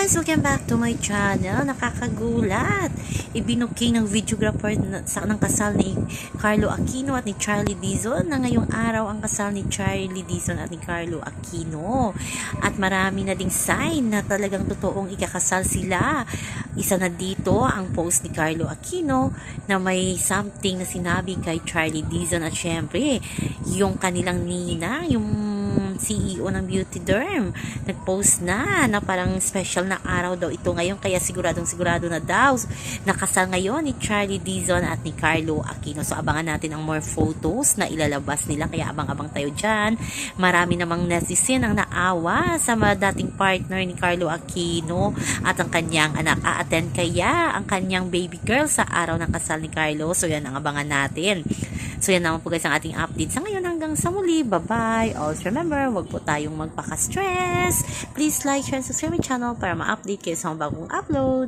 guys! Welcome back to my channel. Nakakagulat. Ibinuking ng videographer ng kasal ni Carlo Aquino at ni Charlie Dizon na ngayong araw ang kasal ni Charlie Dizon at ni Carlo Aquino. At marami na ding sign na talagang totoong ikakasal sila. Isa na dito ang post ni Carlo Aquino na may something na sinabi kay Charlie Dizon at syempre yung kanilang nina, yung CEO ng Beauty Derm, nagpost na parang special na araw daw ito ngayon, kaya siguro na daw nakasal ngayon ni Charlie Dizon at ni Carlo Aquino. So abangan natin ang more photos na ilalabas nila, kaya abang-abang tayo dyan. Marami namang netizen ang naawa sa dating partner ni Carlo Aquino at ang kanyang anak. A-attend kaya ang kanyang baby girl sa araw ng kasal ni Carlo? So yan ang abangan natin. So yan naman po guys ang ating update sa ngayon. Hanggang sa muli, bye-bye. Also remember, huwag po tayong magpaka-stress. Please like, share, and subscribe my channel para ma-update kayo sa mga bagong upload.